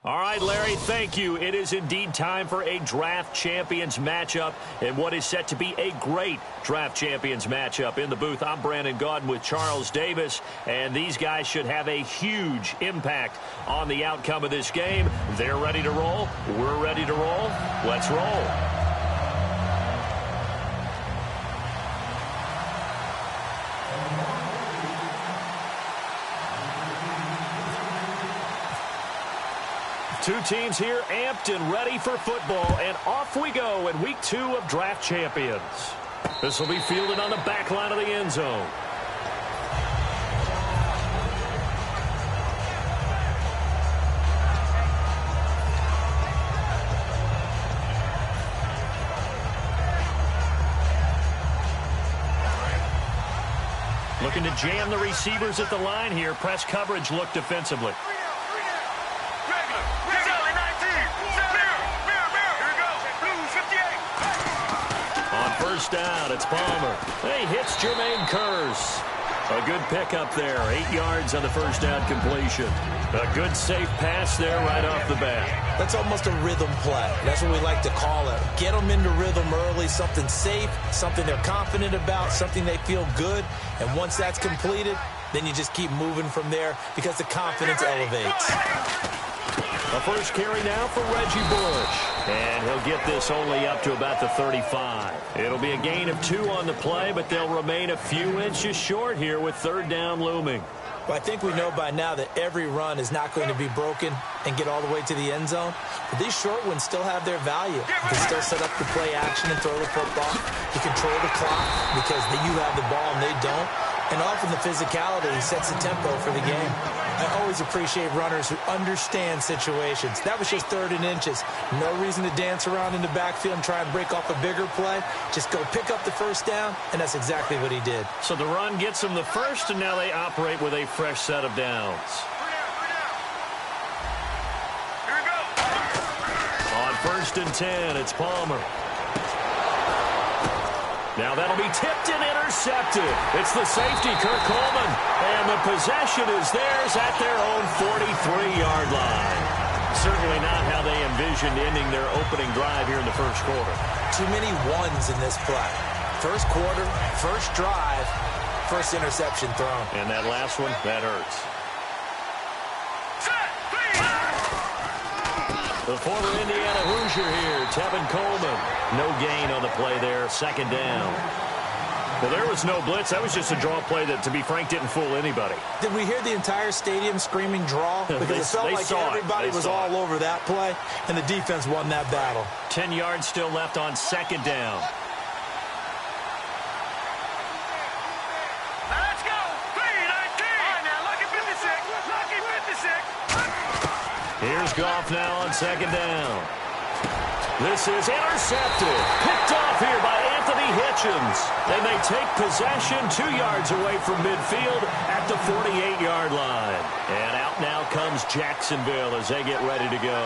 All right, Larry, thank you. It is indeed time for a Draft Champions matchup and what is set to be a great Draft Champions matchup. In the booth, I'm Brandon Gaudin with Charles Davis, and these guys should have a huge impact on the outcome of this game. They're ready to roll. We're ready to roll. Let's roll. Two teams here amped and ready for football, and off we go in week 2 of Draft Champions. This will be fielded on the back line of the end zone. Looking to jam the receivers at the line here. Press coverage look defensively. First down, it's Palmer. He hits Jermaine Kearse. A good pickup there. 8 yards on the first down completion. A good safe pass there right off the bat. That's almost a rhythm play. That's what we like to call it. Get them into rhythm early, something safe, something they're confident about, something they feel good. And once that's completed, then you just keep moving from there because the confidence elevates. A first carry now for Reggie Bush. And he'll get this only up to about the 35. It'll be a gain of 2 on the play, but they'll remain a few inches short here with third down looming. Well, I think we know by now that every run is not going to be broken and get all the way to the end zone. But these short ones still have their value. You can still set up the play action and throw the football. You control the clock because you have the ball and they don't. And often the physicality sets the tempo for the game. I always appreciate runners who understand situations. That was just 3rd and inches. No reason to dance around in the backfield and try and break off a bigger play. Just go pick up the first down, and that's exactly what he did. So the run gets them the first, and now they operate with a fresh set of downs. Here we go. On 1st and 10, it's Palmer. Now that'll be tipped and intercepted. It's the safety, Kirk Coleman. And the possession is theirs at their own 43-yard line. Certainly not how they envisioned ending their opening drive here in the first quarter. Too many ones in this play. First quarter, first drive, first interception thrown. And that last one, that hurts. The former Indiana Hoosier here, Tevin Coleman. No gain on the play there, 2nd down. Well, there was no blitz. That was just a draw play that, to be frank, didn't fool anybody. Did we hear the entire stadium screaming draw? Because it felt like everybody was all over that play, and the defense won that battle. 10 yards still left on 2nd down. Let's go. 3-19. All right, now, lucky 56. Lucky 56. Here's Goff now on 2nd down. This is intercepted. Picked off here by Anthony Hitchens. And they take possession 2 yards away from midfield at the 48-yard line. And out now comes Jacksonville as they get ready to go.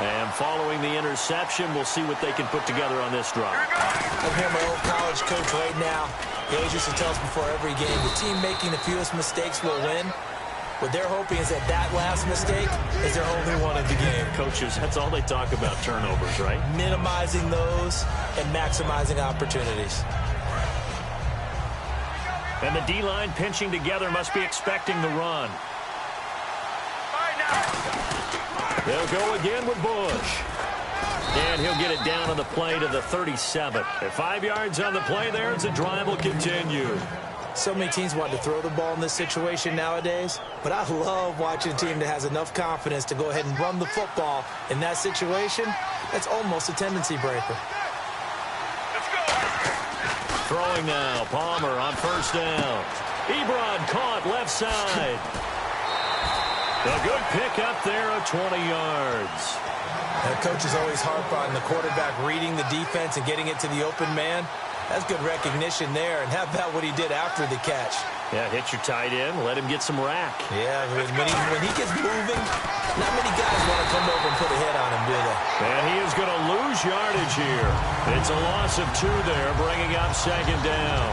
And following the interception, we'll see what they can put together on this drive. I'm here, my old college coach right now. He always used to tell us before every game, the team making the fewest mistakes will win. What they're hoping is that last mistake is their only one in the game. Coaches, that's all they talk about, turnovers, right? Minimizing those and maximizing opportunities. And the D-line pinching together must be expecting the run. They'll go again with Bush. And he'll get it down on the play to the 37. At 5 yards on the play there, the drive will continue. So many teams want to throw the ball in this situation nowadays, but I love watching a team that has enough confidence to go ahead and run the football in that situation. That's almost a tendency breaker. Let's go. Throwing now, Palmer on 1st down. Ebron caught left side. A good pick up there of 20 yards. And coaches always harp on the quarterback reading the defense and getting it to the open man. That's good recognition there. And how about what he did after the catch? Yeah, hit your tight end, let him get some rack. Yeah, when he gets moving, not many guys want to come over and put a hit on him, do they? And he is going to lose yardage here. It's a loss of 2 there, bringing up 2nd down.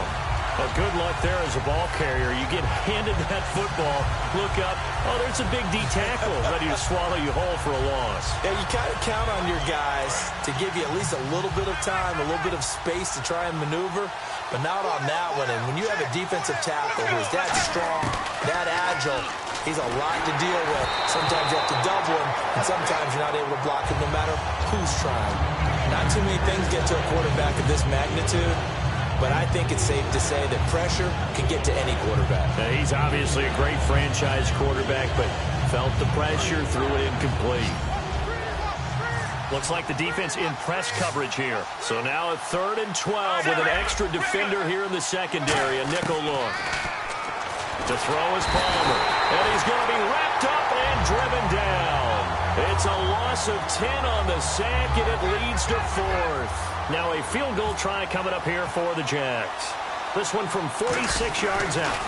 Well, good luck there as a ball carrier. You get handed that football, look up, oh, there's a big D tackle ready to swallow you whole for a loss. Yeah, you kind of count on your guys to give you at least a little bit of time, a little bit of space to try and maneuver, but not on that one. And when you have a defensive tackle who is that strong, that agile, he's a lot to deal with. Sometimes you have to double him, and sometimes you're not able to block him no matter who's trying. Not too many things get to a quarterback of this magnitude, but I think it's safe to say that pressure can get to any quarterback. Now, he's obviously a great franchise quarterback, but felt the pressure, threw it incomplete. Looks like the defense in press coverage here. So now a 3rd and 12 with an extra defender here in the secondary, a nickel look. To throw is Palmer, and he's going to be wrapped up and driven down. It's a loss of 10 on the sack, and it leads to 4th. Now a field goal try coming up here for the Jags. This one from 46 yards out.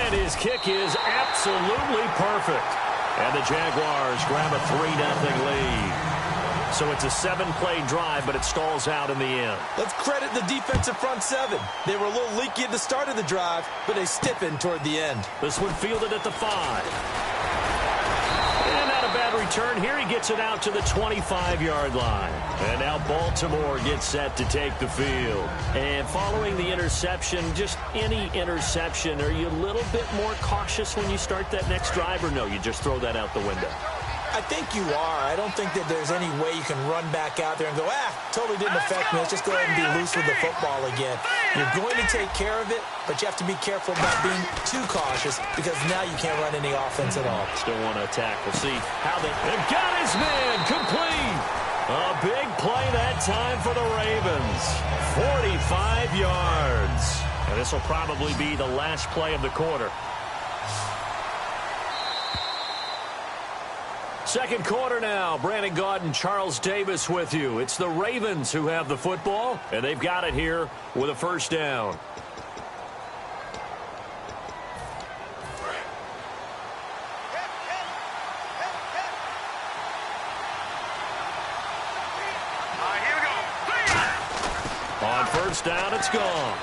And his kick is absolutely perfect. And the Jaguars grab a 3-0 lead. So it's a 7-play drive, but it stalls out in the end. Let's credit the defensive front 7. They were a little leaky at the start of the drive, but they stiffened toward the end. This one fielded at the 5. And not a bad return here. He gets it out to the 25-yard line. And now Baltimore gets set to take the field. And following the interception, just any interception, are you a little bit more cautious when you start that next drive, or no, you just throw that out the window? I think you are. I don't think that there's any way you can run back out there and go, totally didn't affect me. Let's just go ahead and be loose with the football again. You're going to take care of it, but you have to be careful about being too cautious because now you can't run any offense at all. Still want to attack. We'll see how they've got his man complete. A big play that time for the Ravens. 45 yards. And this will probably be the last play of the quarter. Second quarter now. Brandon Gaud and Charles Davis with you. It's the Ravens who have the football, and they've got it here with a first down. Here we go. On first down, it's gone.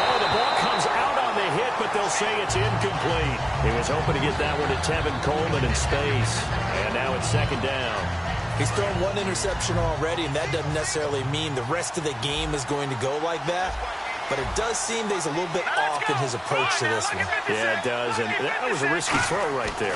Oh, the ball comes out on the hit, but they'll say it's incomplete. He was hoping to get that one to Tevin Coleman in space. And now it's second down. He's thrown one interception already, and that doesn't necessarily mean the rest of the game is going to go like that. But it does seem that he's a little bit off in his approach to this one. Yeah, it does. And that was a risky throw right there.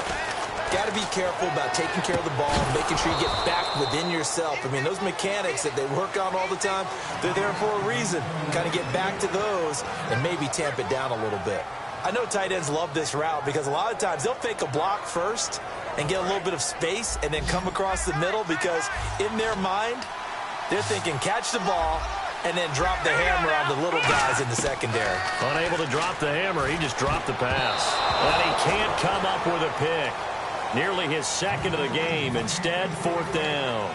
Got to be careful about taking care of the ball, making sure you get back within yourself. I mean, those mechanics that they work on all the time, they're there for a reason. Kind of get back to those and maybe tamp it down a little bit. I know tight ends love this route because a lot of times they'll fake a block first and get a little bit of space and then come across the middle because in their mind, they're thinking catch the ball and then drop the hammer on the little guys in the secondary. Unable to drop the hammer, he just dropped the pass. But he can't come up with a pick. Nearly his second of the game. Instead, fourth down.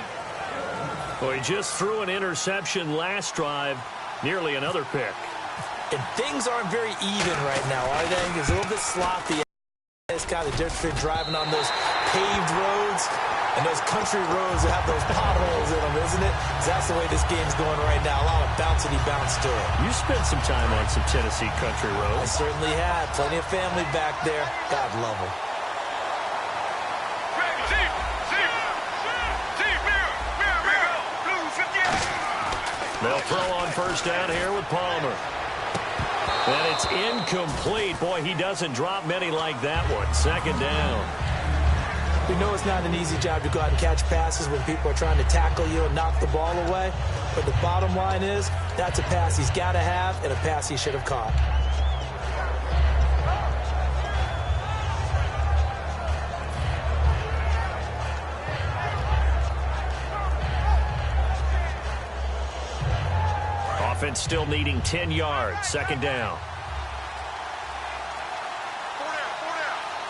Well, he just threw an interception last drive. Nearly another pick. And things aren't very even right now, are they? It's a little bit sloppy. It's kind of different between driving on those paved roads and those country roads that have those potholes in them, isn't it? That's the way this game's going right now. A lot of bounce to it. You spent some time on some Tennessee country I roads. certainly had. Plenty of family back there. God love them. They'll throw on first down here with Palmer. And it's incomplete. Boy, he doesn't drop many like that one. Second down. We know it's not an easy job to go out and catch passes when people are trying to tackle you and knock the ball away. But the bottom line is, that's a pass he's got to have and a pass he should have caught. Offense still needing 10 yards. Second down.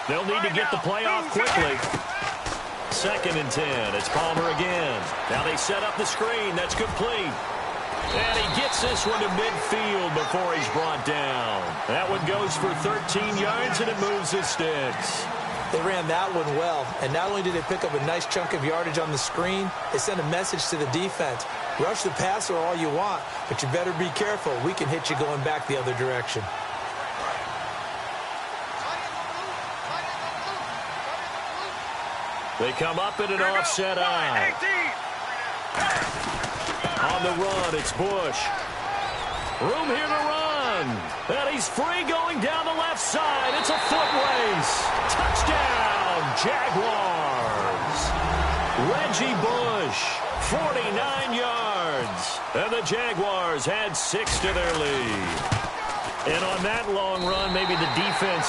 They'll need to get the play off quickly. Second and 10. It's Palmer again. Now they set up the screen. That's complete. And he gets this one to midfield before he's brought down. That one goes for 13 yards, and it moves his sticks. 4th and 10 They ran that one well, and not only did they pick up a nice chunk of yardage on the screen, they sent a message to the defense. Rush the passer all you want, but you better be careful. We can hit you going back the other direction. They come up in an offset eye. On the run, it's Bush. Room here to run. And he's free going down the left side. It's a foot race. Touchdown, Jaguars. Reggie Bush, 49 yards. And the Jaguars had 6 to their lead. And on that long run, maybe the defense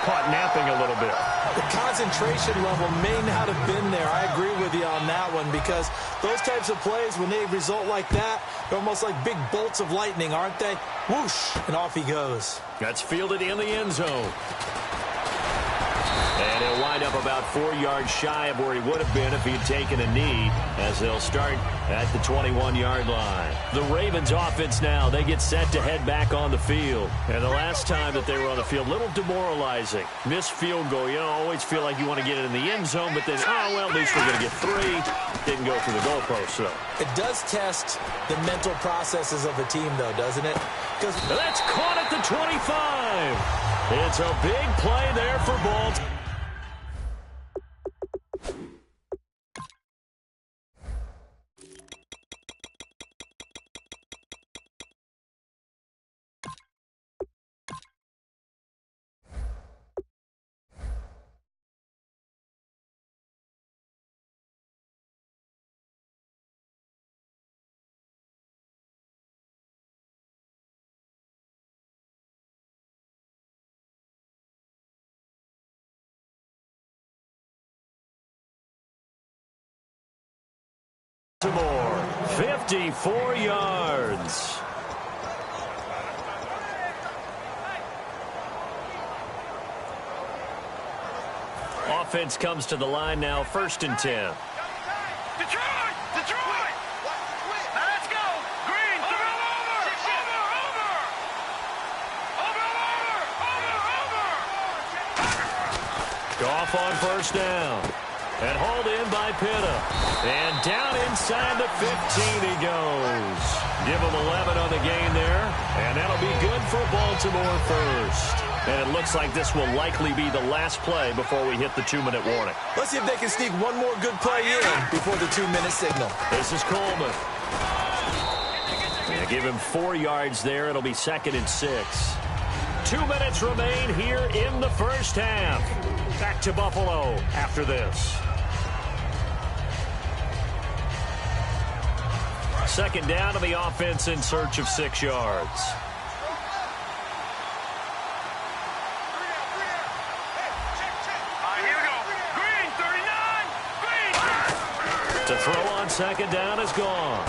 caught napping a little bit. The concentration level may not have been there. I agree with you on that one, because those types of plays, when they result like that, they're almost like big bolts of lightning, aren't they? Whoosh, and off he goes. That's fielded in the end zone. And he'll wind up about 4 yards shy of where he would have been if he'd taken a knee, as they'll start at the 21-yard line. The Ravens offense now, they get set to head back on the field. And the last time that they were on the field, a little demoralizing. Missed field goal. You know, always feel like you want to get it in the end zone, but then, oh, well, at least we're going to get 3. Didn't go through the goalpost, though. It does test the mental processes of a team, though, doesn't it? That's caught at the 25. It's a big play there for Baltimore. Baltimore, 54 yards. Offense comes to the line now, 1st and 10. Detroit! Detroit! Now let's go! Green, over! Goff on 1st down. And hauled in by Pitta. And down inside the 15 he goes. Give him 11 on the gain there. And that'll be good for Baltimore first. And it looks like this will likely be the last play before we hit the 2-minute warning. Let's see if they can sneak one more good play in before the 2-minute signal. This is Coleman. And give him 4 yards there. It'll be 2nd and 6. 2 minutes remain here in the first half. Back to Buffalo after this. 2nd down to the offense in search of 6 yards. Here we go. Green, 39. Green. To throw on 2nd down is gone.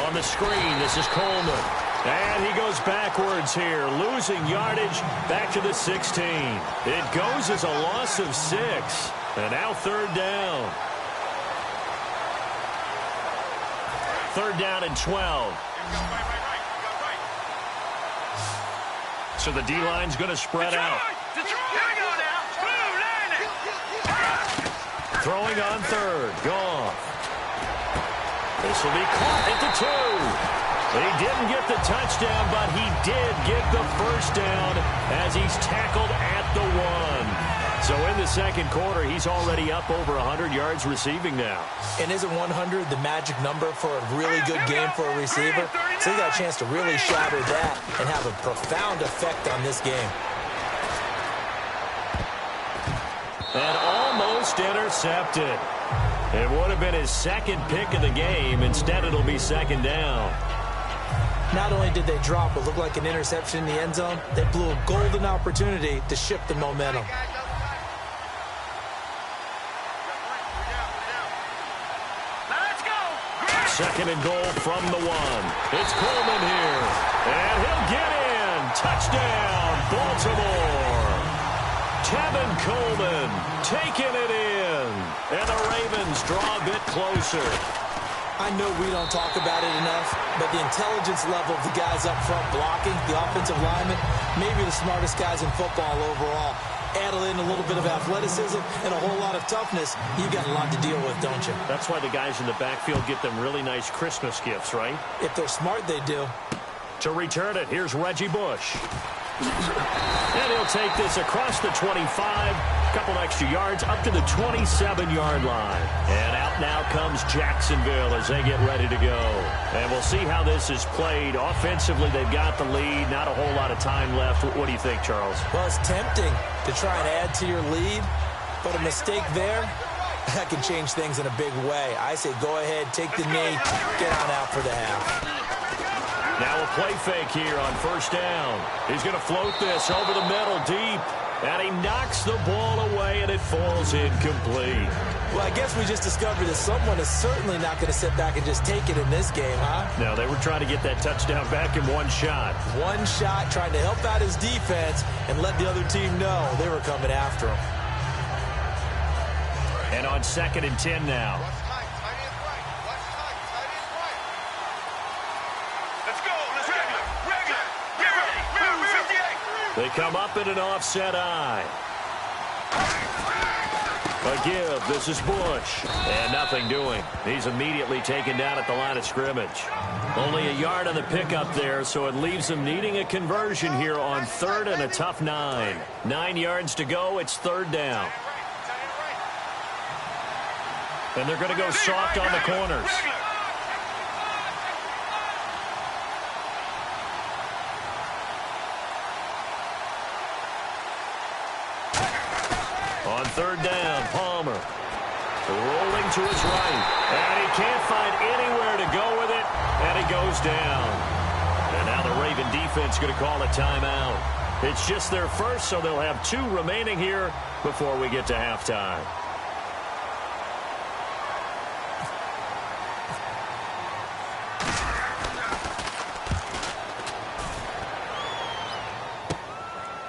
On the screen, this is Coleman. And he goes backwards here, losing yardage back to the 16. It goes as a loss of 6. And now 3rd down. 3rd down and 12. So the D-line's going to spread out. Here we go now. Boom, line it. Throwing on 3rd. Goff. This will be caught at the 2. He didn't get the touchdown, but he did get the 1st down as he's tackled at the 1. So in the 2nd quarter, he's already up over 100 yards receiving now. And isn't 100 the magic number for a really good game for a receiver? So he got a chance to really shatter that and have a profound effect on this game. And almost intercepted. It would have been his 2nd pick of the game. Instead, it'll be 2nd down. Not only did they drop what looked like an interception in the end zone, they blew a golden opportunity to shift the momentum. Let's go. 2nd and goal from the 1. It's Coleman here. And he'll get in. Touchdown, Baltimore. Tevin Coleman taking it in. And the Ravens draw a bit closer. I know we don't talk about it enough, but the intelligence level of the guys up front blocking, the offensive linemen, maybe the smartest guys in football overall. Add in a little bit of athleticism and a whole lot of toughness. You've got a lot to deal with, don't you? That's why the guys in the backfield get them really nice Christmas gifts, right? If they're smart, they do. To return it, here's Reggie Bush. And he'll take this across the 25, a couple extra yards, up to the 27-yard line. And out now comes Jacksonville as they get ready to go. And we'll see how this is played. Offensively, they've got the lead. Not a whole lot of time left. What do you think, Charles? Well, it's tempting to try and add to your lead, but a mistake there, that can change things in a big way. I say go ahead, take the knee, get on out for the half. Now a play fake here on first down. He's going to float this over the middle deep. And he knocks the ball away, and it falls incomplete. Well, I guess we just discovered that someone is certainly not going to sit back and just take it in this game, huh? No, they were trying to get that touchdown back in one shot. One shot, trying to help out his defense and let the other team know they were coming after him. And on 2nd and 10 now. They come up in an offset eye. A give. This is Bush. And nothing doing. He's immediately taken down at the line of scrimmage. Only a yard on the pickup there, so it leaves them needing a conversion here on 3rd and a tough 9. 9 yards to go. It's 3rd down. And they're going to go soft on the corners. On 3rd down, Palmer rolling to his right, and he can't find anywhere to go with it, and he goes down. And now the Raven defense going to call a timeout. It's just their first, so they'll have 2 remaining here before we get to halftime.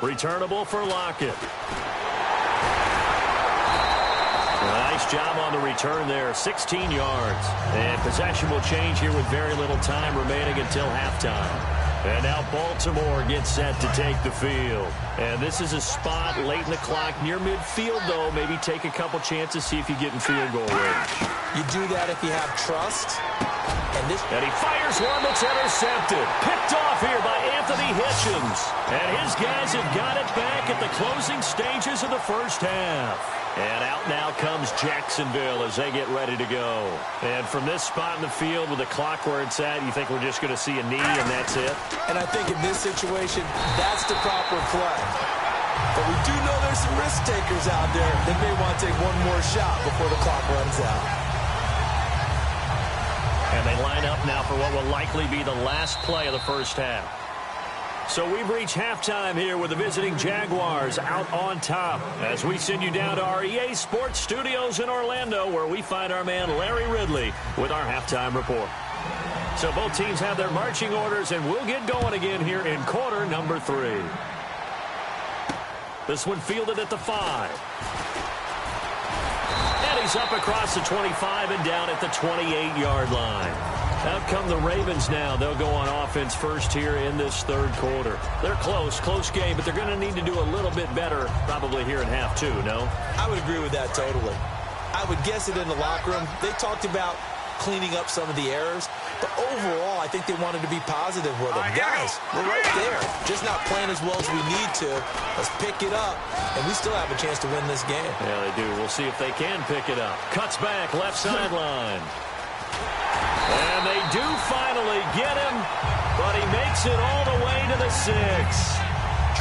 Returnable for Lockett. Nice job on the return there, 16 yards. And possession will change here with very little time remaining until halftime. And now Baltimore gets set to take the field. And this is a spot late in the clock near midfield, though. Maybe take a couple chances, see if you get in field goal range. You do that if you have trust. And he fires one that's intercepted. Picked off here by Anthony Hitchens. And his guys have got it back at the closing stages of the first half. And out now comes Jacksonville as they get ready to go. And from this spot in the field with the clock where it's at, you think we're just going to see a knee and that's it? And I think in this situation, that's the proper play. But we do know there's some risk takers out there that may want to take one more shot before the clock runs out. And they line up now for what will likely be the last play of the first half. So we've reached halftime here with the visiting Jaguars out on top as we send you down to our EA Sports Studios in Orlando where we find our man Larry Ridley with our halftime report. So both teams have their marching orders and we'll get going again here in quarter number 3. This one fielded at the 5. And he's up across the 25 and down at the 28-yard line. Out come the Ravens now. They'll go on offense first here in this 3rd quarter. They're close game, but they're going to need to do a little bit better probably here in half 2, no? I would agree with that totally. I would guess it in the locker room. They talked about cleaning up some of the errors, but overall, I think they wanted to be positive with them. Guys, we're right there. Just not playing as well as we need to. Let's pick it up, and we still have a chance to win this game. Yeah, they do. We'll see if they can pick it up. Cuts back, left sideline. And they do finally get him, but he makes it all the way to the 6.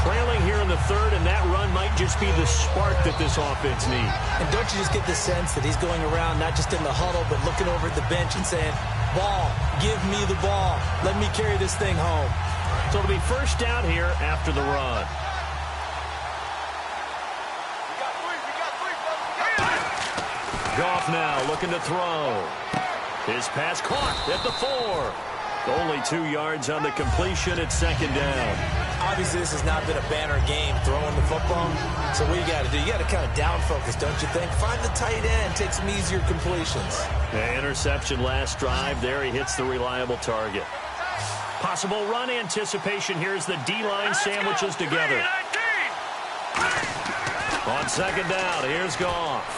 Trailing here in the 3rd, and that run might just be the spark that this offense needs. And don't you just get the sense that he's going around not just in the huddle, but looking over at the bench and saying, ball, give me the ball. Let me carry this thing home. So it'll be first down here after the run. Goff now looking to throw. His pass caught at the 4. Only 2 yards on the completion at 2nd down. Obviously, this has not been a banner game throwing the football. So what you got to do, you got to kind of down focus, don't you think? Find the tight end, take some easier completions. The interception last drive. There he hits the reliable target. Possible run anticipation here as the D-line sandwiches together. On second down, here's Goff.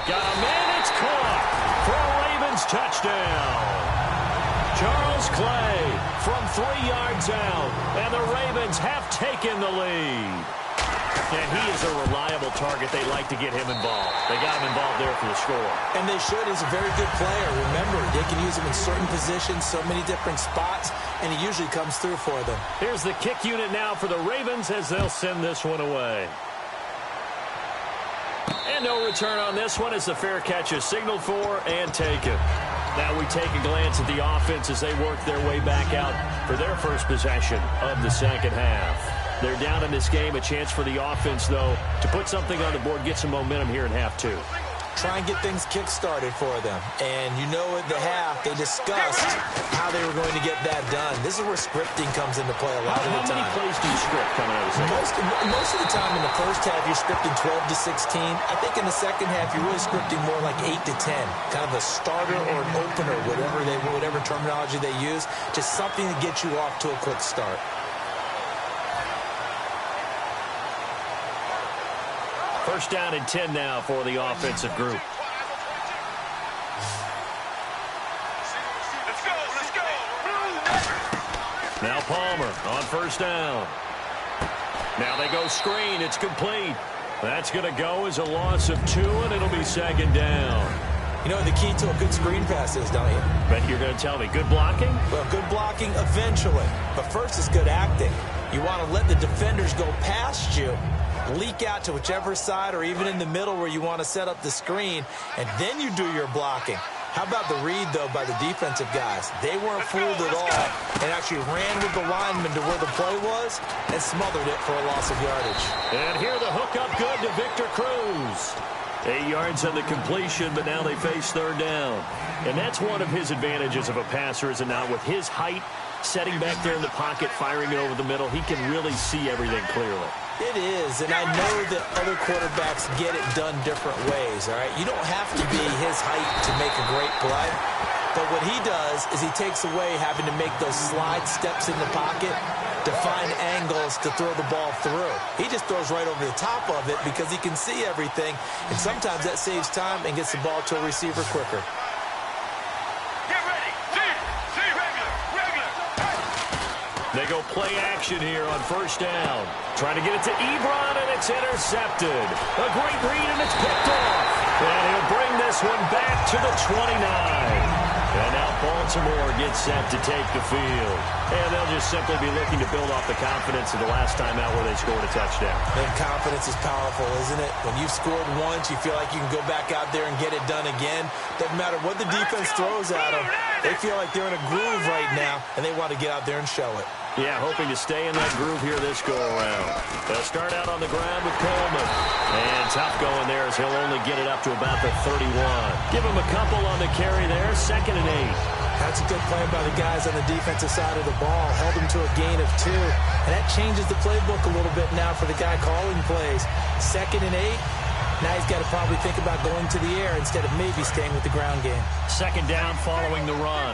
Got a man, it's caught for a Ravens touchdown. Charles Clay from 3 yards out, and the Ravens have taken the lead. And he is a reliable target. They like to get him involved. They got him involved there for the score. And they should. He's a very good player. Remember, they can use him in certain positions, so many different spots, and he usually comes through for them. Here's the kick unit now for the Ravens as they'll send this one away. And no return on this one as the fair catch is signaled for and taken. Now we take a glance at the offense as they work their way back out for their first possession of the second half. They're down in this game. A chance for the offense, though, to put something on the board, get some momentum here in half two. Try and get things kick-started for them. And you know at the half, they discussed how they were going to get that done. This is where scripting comes into play a lot of the time. How many plays do you script coming out of the second half? Most of the time in the first half, you're scripting 12 to 16. I think in the second half, you're really scripting more like 8 to 10. Kind of a starter or an opener, whatever terminology they use. Just something to get you off to a quick start. First down and 10 now for the offensive group. Let's go. Now Palmer on first down. Now they go screen. It's complete. That's going to go as a loss of 2, and it'll be second down. You know what the key to a good screen pass is, don't you? Bet you're going to tell me. Good blocking? Well, good blocking eventually. But first is good acting. You want to let the defenders go past you, leak out to whichever side or even in the middle where you want to set up the screen, and then you do your blocking. How about the read, though, by the defensive guys? They weren't fooled at all and actually ran with the lineman to where the play was and smothered it for a loss of yardage. And here the hookup good to Victor Cruz. 8 yards on the completion, but now they face third down. And that's one of his advantages of a passer, is it not? With his height, setting back there in the pocket, firing it over the middle, he can really see everything clearly. It is, and I know that other quarterbacks get it done different ways, all right? You don't have to be his height to make a great play, but what he does is he takes away having to make those slide steps in the pocket to find angles to throw the ball through. He just throws right over the top of it because he can see everything, and sometimes that saves time and gets the ball to a receiver quicker. Get ready. See, regular. They go play action here on first down. Trying to get it to Ebron, and it's intercepted. A great read, and it's picked off. And he'll bring this one back to the 29. And now Baltimore gets set to take the field. And they'll just simply be looking to build off the confidence of the last time out where they scored a touchdown. And confidence is powerful, isn't it? When you've scored once, you feel like you can go back out there and get it done again. Doesn't matter what the defense throws at them. They feel like they're in a groove right now, and they want to get out there and show it. Yeah, hoping to stay in that groove here this go-around. They'll start out on the ground with Coleman. And tough going there as he'll only get it up to about the 31. Give him a couple on the carry there, 2nd and 8. That's a good play by the guys on the defensive side of the ball. Held him to a gain of 2. And that changes the playbook a little bit now for the guy calling plays. 2nd and 8. Now he's got to probably think about going to the air instead of maybe staying with the ground game. Second down following the run.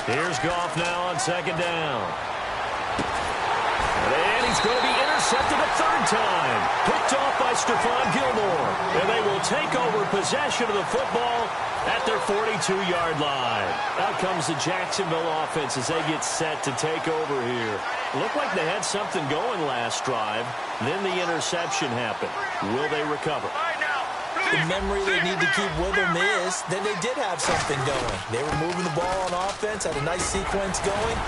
Here's Goff now on second down. And he's going to be intercepted a third time. Picked off by Stephon Gilmore. And they will take over possession of the football at their 42-yard line. Out comes the Jacksonville offense as they get set to take over here. Looked like they had something going last drive. Then the interception happened. Will they recover? The memory they need to keep with them is that they did have something going. They were moving the ball on offense, had a nice sequence going.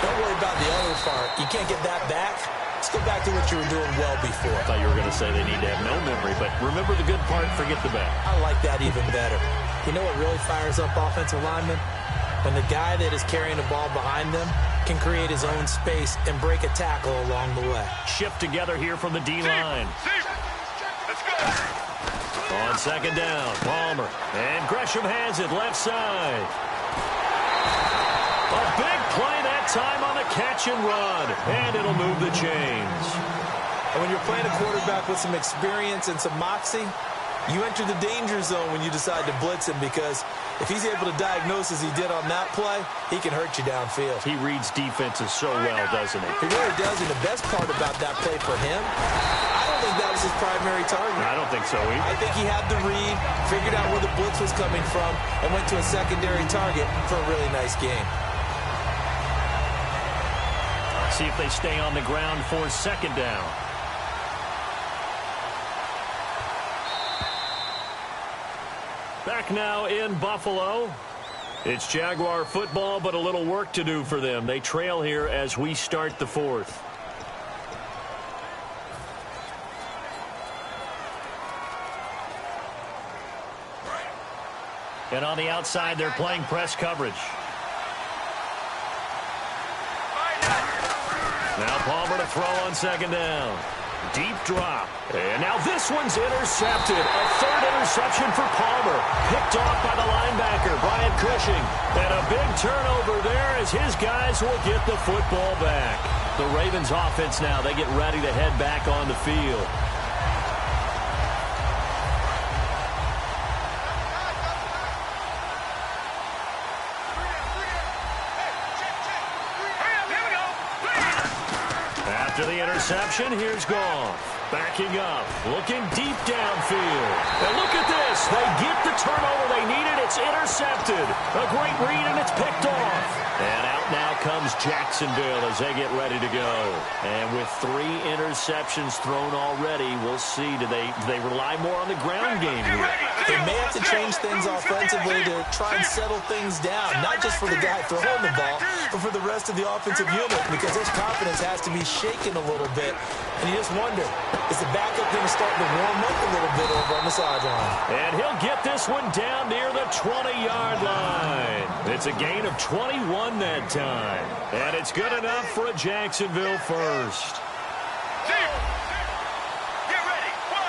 Don't worry about the other part. You can't get that back. Let's go back to what you were doing well before. I thought you were going to say they need to have no memory, but remember the good part, forget the bad. I like that even better. You know what really fires up offensive linemen? When the guy that is carrying the ball behind them can create his own space and break a tackle along the way. Shift together here from the D-line. Let's go. On second down, Palmer. And Gresham has it left side. A big play that time on the catch and run. And it'll move the chains. And when you're playing a quarterback with some experience and some moxie, you enter the danger zone when you decide to blitz him because If he's able to diagnose as he did on that play, he can hurt you downfield. He reads defenses so well, doesn't he? He really does, and the best part about that play for him, I don't think that was his primary target. I don't think so either. I think he had the read, figured out where the blitz was coming from, and went to a secondary target for a really nice game. See if they stay on the ground for second down. Back now in Buffalo. It's Jaguar football, but a little work to do for them. They trail here as we start the fourth. And on the outside, they're playing press coverage. Now Palmer to throw on second down. Deep drop. And now this one's intercepted. A third interception for Palmer. Picked off by the linebacker, Brian Cushing. And a big turnover there as his guys will get the football back. The Ravens offense now, they get ready to head back on the field. After the interception, here's Goff. Backing up, looking deep downfield. And look at this. They get the turnover they needed. It's intercepted. A great read, and it's picked off. And out now comes Jacksonville as they get ready to go. And with 3 interceptions thrown already, we'll see. Do they rely more on the ground game here? They may have to change things offensively to try and settle things down, not just for the guy throwing the ball, but for the rest of the offensive unit, because his confidence has to be shaken a little bit. And you just wonder, is the backup going to start to warm up a little bit over on the sideline? And he'll get this one down near the 20-yard line. It's a gain of 21 that time. And it's good enough for a Jacksonville first. Get ready. 1,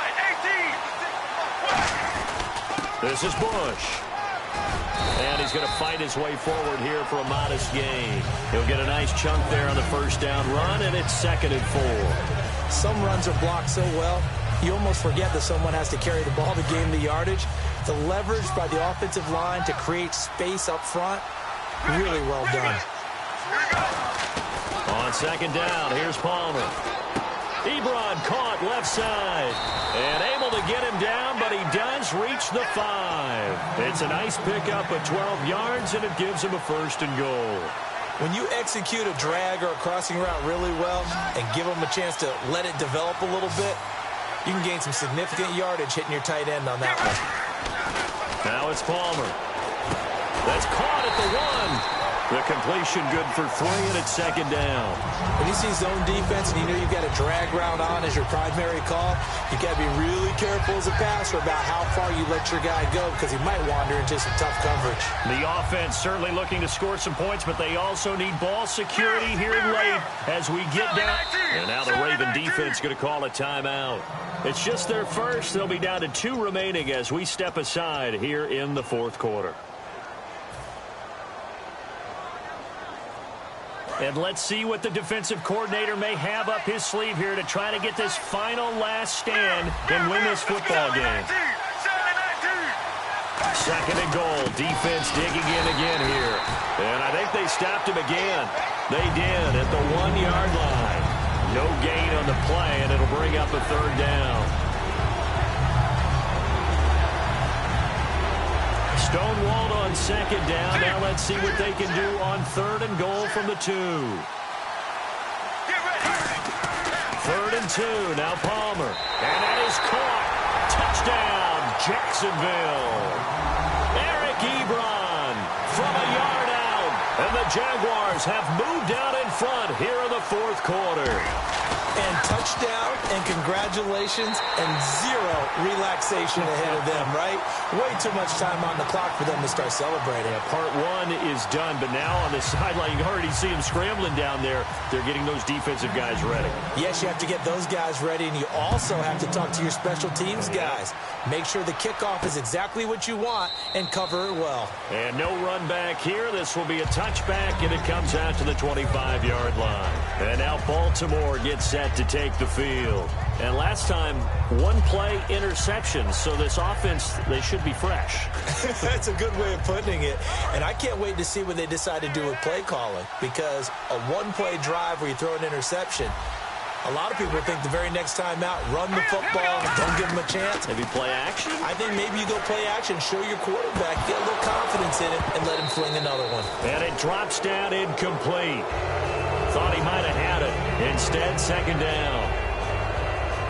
18. This is Bush. And he's going to fight his way forward here for a modest gain. He'll get a nice chunk there on the first down run, and it's 2nd and 4. Some runs are blocked so well, you almost forget that someone has to carry the ball to gain the yardage. The leverage by the offensive line to create space up front, really well done. On second down, here's Palmer. Ebron caught left side. And able to get him down, but he does reach the 5. It's a nice pickup of 12 yards, and it gives him a 1st and goal. When you execute a drag or a crossing route really well and give them a chance to let it develop a little bit, you can gain some significant yardage hitting your tight end on that one. Now it's Palmer. That's caught at the 1. The completion good for 3, and it's 2nd down. When you see zone defense and you know you've got a drag route on as your primary call, you got to be really careful as a passer about how far you let your guy go, because he might wander into some tough coverage. The offense certainly looking to score some points, but they also need ball security here late as we get down. And now the Raven defense going to call a timeout. It's just their first. They'll be down to 2 remaining as we step aside here in the 4th quarter. And let's see what the defensive coordinator may have up his sleeve here to try to get this final last stand and win this football game. 2nd and goal. Defense digging in again here. And I think they stopped him again. They did at the 1-yard line. No gain on the play, and it'll bring up a 3rd down. Stonewalled on 2nd down. Now let's see what they can do on 3rd and goal from the 2. 3rd and 2. Now Palmer. And that is caught. Touchdown, Jacksonville. Eric Ebron from a yard out. And the Jaguars have moved out in front here in the 4th quarter. And touchdown, and congratulations, and 0 relaxation ahead of them, right? Way too much time on the clock for them to start celebrating. Part 1 is done, but now on the sideline, you can already see them scrambling down there. They're getting those defensive guys ready. Yes, you have to get those guys ready, and you also have to talk to your special teams guys. Make sure the kickoff is exactly what you want and cover it well. And no run back here. This will be a touchback. back, and it comes out to the 25-yard line. And now Baltimore gets set to take the field. And last time, one-play interception, so this offense, they should be fresh. That's a good way of putting it. And I can't wait to see what they decide to do with play calling, because a one-play drive where you throw an interception, a lot of people think the very next time out, run the football, don't give them a chance. Maybe play action? I think maybe you go play action, show your quarterback, get a little confidence in him, and let him fling another one. And it drops down incomplete. Thought he might have had it. Instead, second down.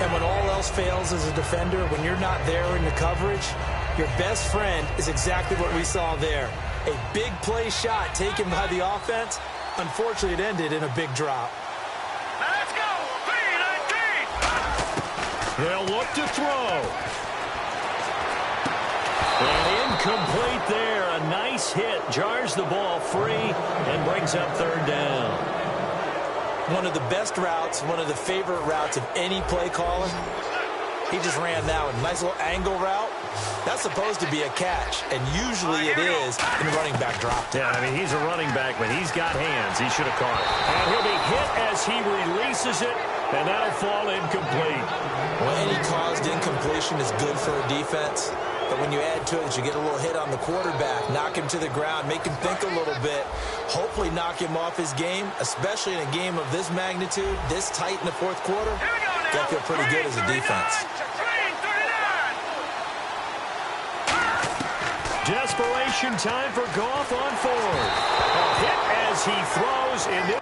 And when all else fails as a defender, when you're not there in the coverage, your best friend is exactly what we saw there. A big play shot taken by the offense. Unfortunately, it ended in a big drop. Let's go. They'll look to throw. And incomplete there. A nice hit. Jars the ball free and brings up third down. One of the best routes, one of the favorite routes of any play caller. He just ran that one. Nice little angle route. That's supposed to be a catch, and usually it is in the running back drop. Yeah, I mean, he's a running back, but he's got hands. He should have caught it. And he'll be hit as he releases it, and that'll fall incomplete. Well, any caused incompletion is good for a defense. But when you add to it, you get a little hit on the quarterback, knock him to the ground, make him think a little bit, hopefully knock him off his game, especially in a game of this magnitude, this tight in the fourth quarter. Got to feel pretty good as a defense. Desperation time for Goff on forward. A hit as he throws in this.